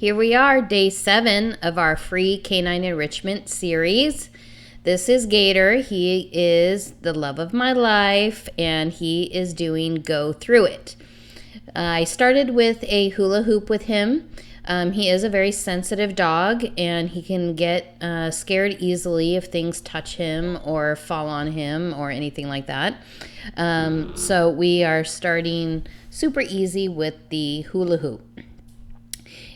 Here we are, day 7 of our free Canine Enrichment series. This is Gator. He is the love of my life, and he is doing Go Through It. I started with a hula hoop with him. He is a very sensitive dog, and he can get scared easily if things touch him or fall on him or anything like that. So we are starting super easy with the hula hoop.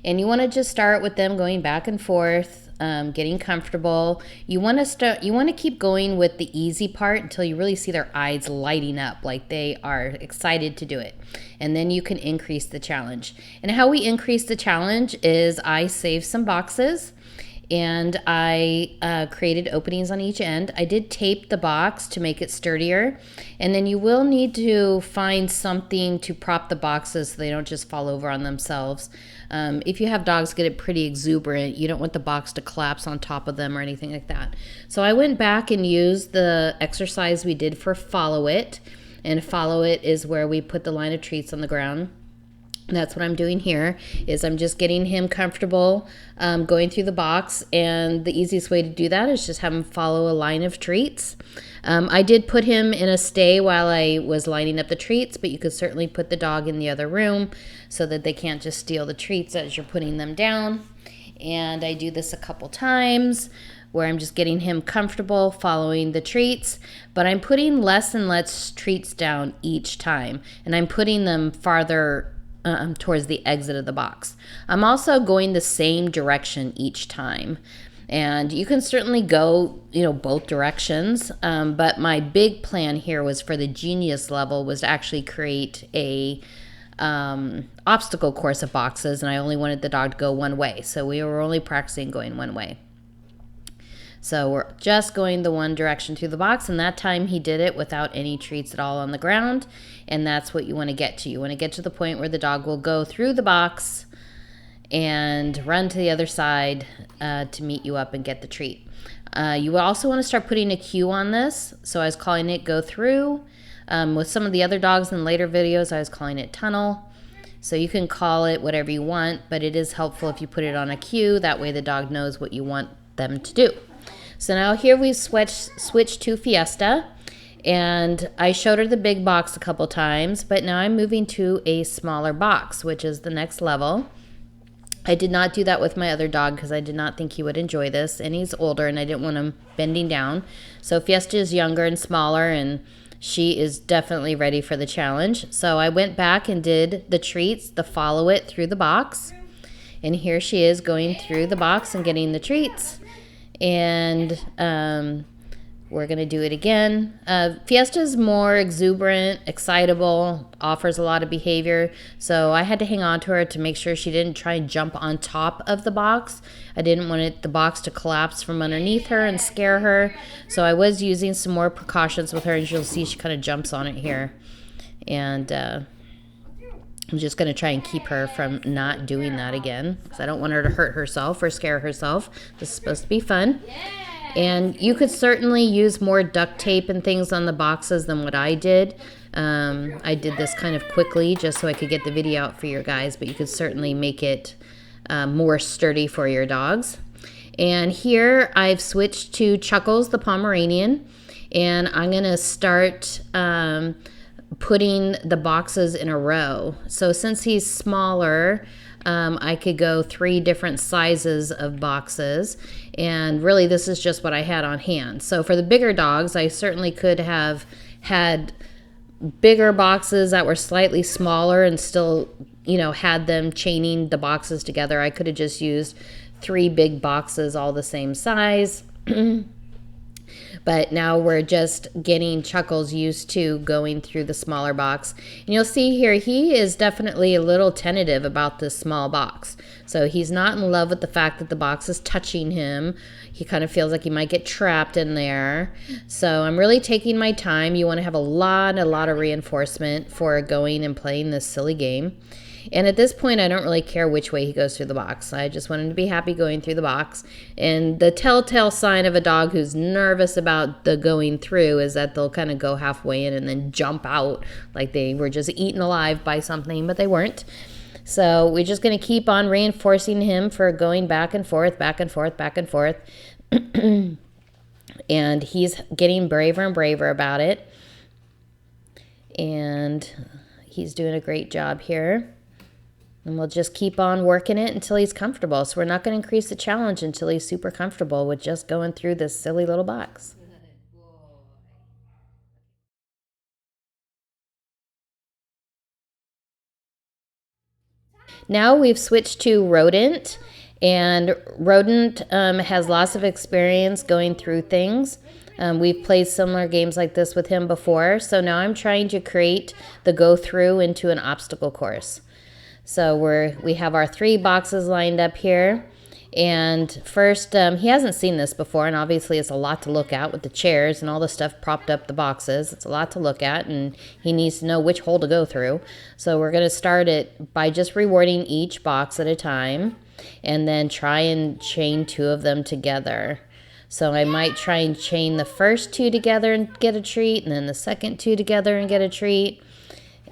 And you want to just start with them going back and forth, getting comfortable. You want to keep going with the easy part until you really see their eyes lighting up, like they are excited to do it. And then you can increase the challenge. And how we increase the challenge is I save some boxes, and I created openings on each end. I did tape the box to make it sturdier, and then you will need to find something to prop the boxes so they don't just fall over on themselves. If you have dogs get pretty exuberant, you don't want the box to collapse on top of them or anything like that. So I went back and used the exercise we did for Follow It, and Follow It is where we put the line of treats on the ground. That's what I'm doing here, is I'm just getting him comfortable going through the box, and the easiest way to do that is just have him follow a line of treats. I did put him in a stay while I was lining up the treats, but you could certainly put the dog in the other room so that they can't just steal the treats as you're putting them down. And I do this a couple times where I'm just getting him comfortable following the treats, but I'm putting less and less treats down each time, and I'm putting them farther towards the exit of the box. I'm also going the same direction each time, and you can certainly go both directions, but my big plan here was for the genius level was to actually create a obstacle course of boxes, and I only wanted the dog to go one way, so we were only practicing going one way. So we're just going the one direction through the box, and that time he did it without any treats at all on the ground, and that's what you want to get to. You want to get to the point where the dog will go through the box and run to the other side to meet you up and get the treat. You will also want to start putting a cue on this. So I was calling it Go Through. With some of the other dogs in later videos, I was calling it Tunnel. So you can call it whatever you want, but it is helpful if you put it on a cue. That way the dog knows what you want them to do. So now here we've switched to Fiesta, and I showed her the big box a couple times, but now I'm moving to a smaller box, which is the next level. I did not do that with my other dog because I did not think he would enjoy this, and he's older and I didn't want him bending down. So Fiesta is younger and smaller, and she is definitely ready for the challenge. So I went back and did the treats, the Follow It through the box, and here she is going through the box and getting the treats. And we're going to do it again. Fiesta is more exuberant, excitable, offers a lot of behavior. So I had to hang on to her to make sure she didn't try and jump on top of the box. I didn't want the box to collapse from underneath her and scare her. So I was using some more precautions with her, and you'll see she kind of jumps on it here. And I'm just going to try and keep her from not doing that again, because I don't want her to hurt herself or scare herself. This is supposed to be fun. And you could certainly use more duct tape and things on the boxes than what I did. I did this kind of quickly just so I could get the video out for your guys, but you could certainly make it more sturdy for your dogs. And here I've switched to Chuckles, the Pomeranian, and I'm going to start putting the boxes in a row. So since he's smaller, I could go 3 different sizes of boxes, and really this is just what I had on hand. So for the bigger dogs, I certainly could have had bigger boxes that were slightly smaller and still, had them chaining the boxes together. I could have just used 3 big boxes all the same size. But now we're just getting Chuckles used to going through the smaller box. And you'll see here, he is definitely a little tentative about this small box. So he's not in love with the fact that the box is touching him. He kind of feels like he might get trapped in there. So I'm really taking my time. You want to have a lot of reinforcement for going and playing this silly game. And at this point, I don't really care which way he goes through the box. I just want him to be happy going through the box. And the telltale sign of a dog who's nervous about the going through is that they'll kind of go halfway in and then jump out like they were just eaten alive by something, but they weren't. So we're just going to keep on reinforcing him for going back and forth, back and forth, back and forth. And he's getting braver and braver about it. And he's doing a great job here. And we'll just keep on working it until he's comfortable. So we're not going to increase the challenge until he's super comfortable with just going through this silly little box. Now we've switched to Rodent. And Rodent has lots of experience going through things. We've played similar games like this with him before. So now I'm trying to create the go through into an obstacle course. So we have our 3 boxes lined up here. And first, he hasn't seen this before, and obviously it's a lot to look at with the chairs and all the stuff propped up the boxes. It's a lot to look at, and he needs to know which hole to go through. So we're going to start it by just rewarding each box at a time, and then try and chain 2 of them together. So I might try and chain the first 2 together and get a treat, and then the second 2 together and get a treat.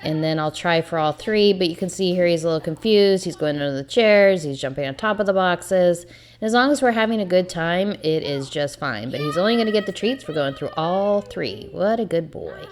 And then I'll try for all 3, but you can see here he's a little confused. He's going under the chairs. He's jumping on top of the boxes. And as long as we're having a good time, it is just fine. But he's only going to get the treats for going through all 3. What a good boy.